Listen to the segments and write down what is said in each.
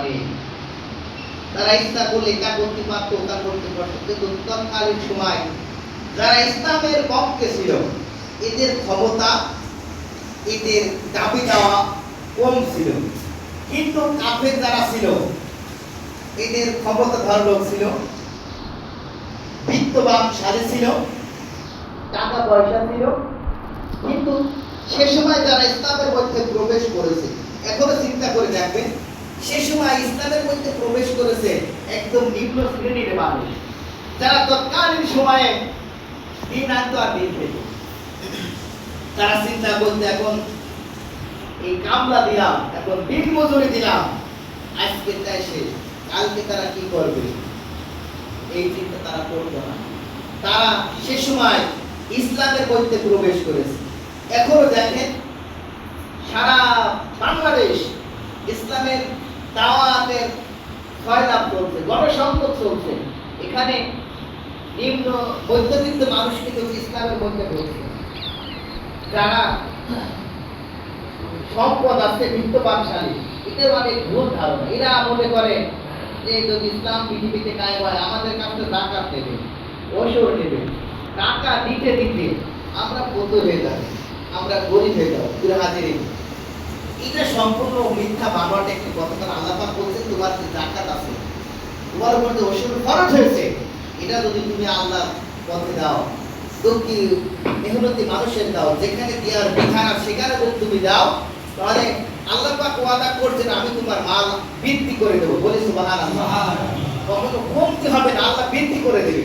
মানে তারা ইচ্ছা করলে এটা করতে পারতো, ওটা করতে পারতো, কিন্তু তৎকালীন সময় যারা ইসলামের পক্ষে ছিল এদের ক্ষমতা, এদের দাবি দেওয়া কম ছিল। কিন্তু কাফের যারা ছিল এদের ক্ষমতাধর লোক ছিল, বিত্তবানশালী ছিল, টাকা পয়সা ছিল। কিন্তু সে সময় যারা ইসলামের মধ্যে প্রবেশ করেছে, এখনো চিন্তা করে দেখবেন, সে সময় ইসলামের মধ্যে প্রবেশ করেছে একদম নিম্ন শ্রেণীর মানুষ, যারা তৎকালীন সময়ে দিন আনতো আর দিন খেত। তারা চিন্তা করতে এখন এই কামলা দিলাম, এখন দিন মজুরি দিলাম, আজকে তাই শেষ, কালকে তারা কি করবে, এই চিন্তা তারা করতো না। তারা সে সময় ইসলামের মধ্যে প্রবেশ করেছে। এখনো দেখেন সারা বাংলাদেশ ইসলামের দাওয়াতের ফয়লাভ চলছে, গণসংযোগ চলছে। এখানে নিম্ন মধ্যবিত্ত মানুষ কিন্তু ইসলামের মধ্যে ঢুকছে। যারা সম্পদ আছে, বিত্তবানশালী, এদের অনেক ভুল ধারণা। এরা মনে করে যে যদি ইসলাম পৃথিবীতে কায়েম হয় আমাদের কাছে জাকাত নেবে, ওসর নেবে, টাকা দিতে দিতে আমরা কত হয়ে যাবে, আমরা গরিব হয়ে যাবো, হাজির। এটা সম্পূর্ণ মিথ্যা বানোয়াট একটি কথা। কারণ আল্লাহ পাক বলছেন তোমার যে জাকাত আছে, তোমার উপর যে ওসর খরচ হয়েছে, এটা যদি তুমি আল্লাহর পথে দাও, দুঃখী মেহনতি মানুষের দাও, যেখানে দেওয়ার বিধান আছে সেখানে যদি তুমি দাও, তাহলে আল্লাহ পাক ওয়াদা করছেন আমি তোমার মাল বৃদ্ধি করে দেবো। বলি সুবহানাল্লাহ। কখনো কমতে হবে না, আল্লাহ বৃদ্ধি করে দেবে।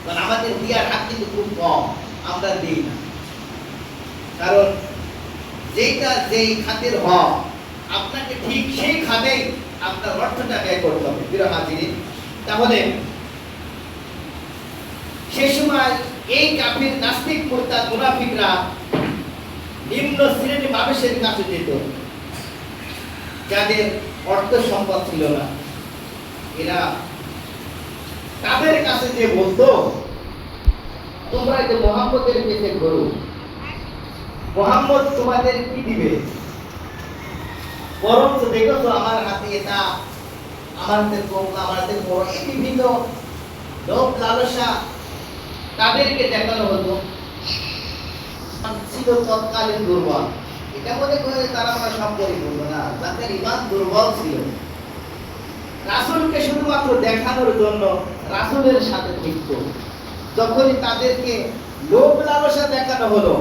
কারণ আমাদের দেওয়ার হাত কিন্তু খুব কম, আমরা দিই না। কারণ যেটা যেই খাতের হক, আপনাকে ঠিক সেই খাতেই আপনার অর্থটা ব্যয় করতে হবে। প্রিয় হাজিরিন, তাহলে সে সময় এই কাফির নাস্তিক মুরতাদ মুনাফিকরা নিম্ন শ্রেণীর মানুষের কাছে যেত, যাদের অর্থ সম্পদ ছিল না। এরা তাদের কাছে যে বলতো তোমরা যে মুহাম্মদের পেছনে ঘোরো, মুহাম্মদ তোমাদের কি দিবে, বরং দেখো আমার হাতে এটা, আমার হাতে কম, আমার হাতে বড়, এই বিভিন্ন লোভ লালসা তাদেরকে দেখানো হতো। ছিল তৎকালীন দুর্বল, এটা মনে করে তারা আমরা সম্পর্কে বলবো না, তাদের ইমান দুর্বল ছিল। রাসূলকে শুধুমাত্র দেখানোর জন্য রাসূলের সাথে থাকত। যখনই তাদেরকে লোভ লালসা দেখানো হলো,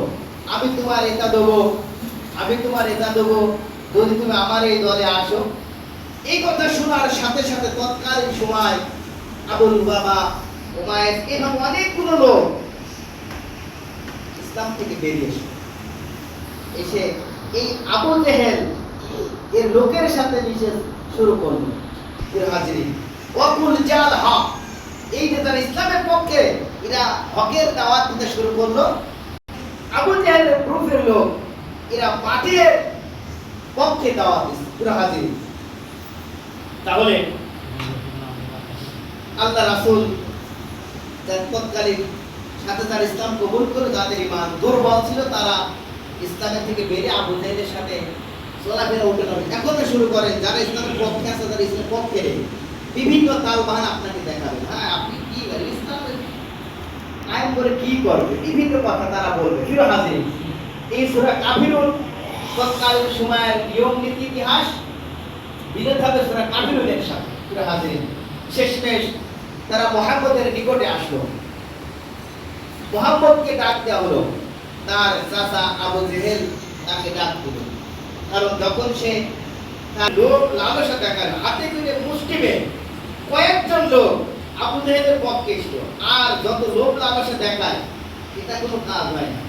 আমি তোমার এটা দেবো, আমি তোমার এটা দেবো, যদি তুমি আমার এই দলে আসো, এই কথা শোনার সাথে সাথে তৎকালীন সময় আবু লুবাবা, উমাইর, এরকম অনেকগুলো লোক ইসলাম থেকে বেরিয়ে এসে এই আবু জেহেল এর লোকের সাথে মিশে শুরু করলো। হাজিরি ওয়াকুল জাল হক, এই যে তারা ইসলামের পক্ষে এরা হকের দাওয়াত দিতে শুরু করলো। আবু জেহেলের গ্রুপের লোক এরা বাতিলের পক্ষে দাওয়াত দিচ্ছে। পুরো হাজির। তাহলে আল্লাহ রাসূল তৎকালীন সাথে তারা ইসলাম কবুল করে, যাদের ইমান দুর্বল ছিল তারা ইসলামের থেকে বেরিয়ে আবু জেহেলের সাথে চলাফেরা উঠানো এখনো শুরু করেন। যারা ইসলামের পক্ষে আছে, যারা ইসলামের পক্ষে বিভিন্ন তালবাহান আপনাকে দেখাবেন, হ্যাঁ আপনি কি ইসলামের কায়েম করে কি করবে, বিভিন্ন কথা তারা বলবে। প্রিয় হাজির, এই সূরা কাফিরুন তৎকালীন সময়ের নিয়ম নীতি ইতিহাস বিরোধ হবে সূরা কাফিরুনের সাথে। প্রিয় হাজির, শেষমেশ তারা মুহাম্মদের নিকটে আসলো। মুহাম্মদকে ডাক দেওয়া হলো, তার চাচা আবু জেহেল তাকে ডাক দিল। কারণ যখন সে তার লোক লালসা দেখালো, হাতে করে মুষ্টিমে কয়েকজন লোক আবু জেহেলের পক্ষে ছিল, আর যত লোক লালসা দেখায় এটা কোনো কাজ হয় না।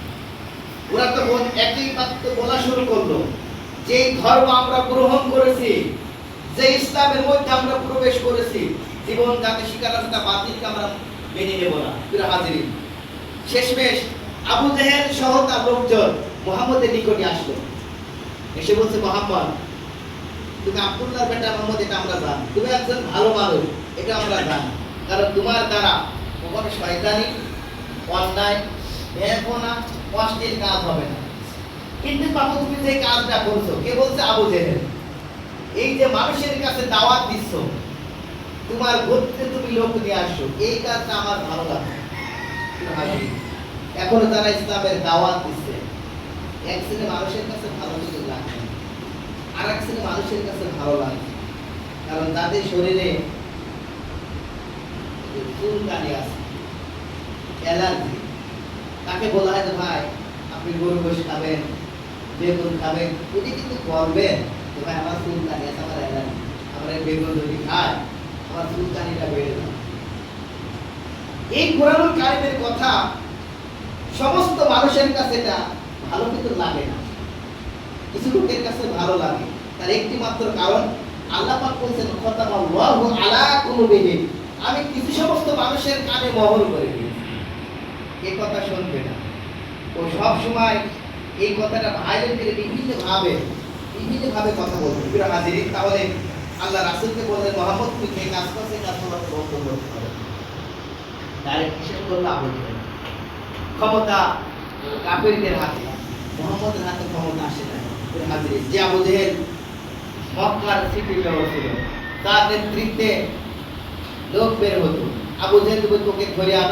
ওরা তখন একই মাত্র বলা শুরু করলো, যে ধর্ম আমরা গ্রহণ করেছি, যে ইসলামের মধ্যে আমরা প্রবেশ করেছি, জীবন যাতে শিকার আছে তা বাতিলকে আমরা মেনে নেব না। প্রিয় হাজিরিন, শেষমেশ আবু জেহেল সহ তার লোকজন মুহাম্মদের নিকটে আসলো। এসে বলছে, মুহাম্মদ তুমি আব্দুল্লাহর বেটা মুহাম্মদ, এটা আমরা জানি, তুমি একজন ভালো মানুষ, এটা আমরা জানি। কারণ তোমার দ্বারা কখনো শয়তানি, অন্যায়, বেপনা, অশ্লীল কাজ হবে না। কিন্তু বাবু তুমি যে কাজটা করছো, কে বলছে? আবু জেহেল। এই যে যে মানুষের কাছে দাওয়াত দিচ্ছ, তোমার গোত্রে তুমি লোক নিয়ে আসছো, এই কাজটা আমার ভালো লাগে। এখনো তারা ইসলামের দাওয়াত দিচ্ছে, এক শ্রেণী মানুষের কাছে ভালো কিছু লাগছে, আর এক শ্রেণী মানুষের কাছে ভালো লাগে, কারণ তাদের শরীরে চুলকানি আছে, অ্যালার্জি। তাকে বলা হয় যে ভাই আপনি গরু গোশ খাবেন, বেগুন খাবেন, যদি কিন্তু বলবেন যে ভাই আমার চুলকানি আছে, আমার অ্যালার্জি, আমরা বেগুন যদি খাই আমার চুলকানিটা বেড়ে যাবে। এই কোরআনুল কারীমের কথা সমস্ত মানুষের কাছে এটা ভালো কিন্তু লাগে না, কিছু লোকের কাছে ভালো লাগে। তার একটি মাত্র কারণ, আল্লাহ পাক বলেছেন খাতামাল্লাহু আলা কুলুবিহিম, আমি কিছু সমস্ত মানুষের কানে মোহর করে দিয়েছি, এই কথা শুনবে না। ও সব সময় এই কথাটা ভাইরাল করে বিভিন্নভাবে কথা বলবে। প্রিয় হাজিরিন, তাহলে আল্লাহ রাসূলকে বললেন মুহাম্মদ তুমি যে কাজ করছো কাজ তোমাকে বন্ধ করতে হবে। ডাইরেক্ট হিসেব করলে আবু জেহেল ক্ষমতা কাফেরদের হাতে, মুহাম্মদের হাতে ক্ষমতা আসে না। প্রিয় হাজিরিন, যে আবু জেহেল মক্কার সিটি মেয়র ছিল, তার নেতৃত্বে লোক বের হতো, আবু জেহেল তোকে ধরে আনো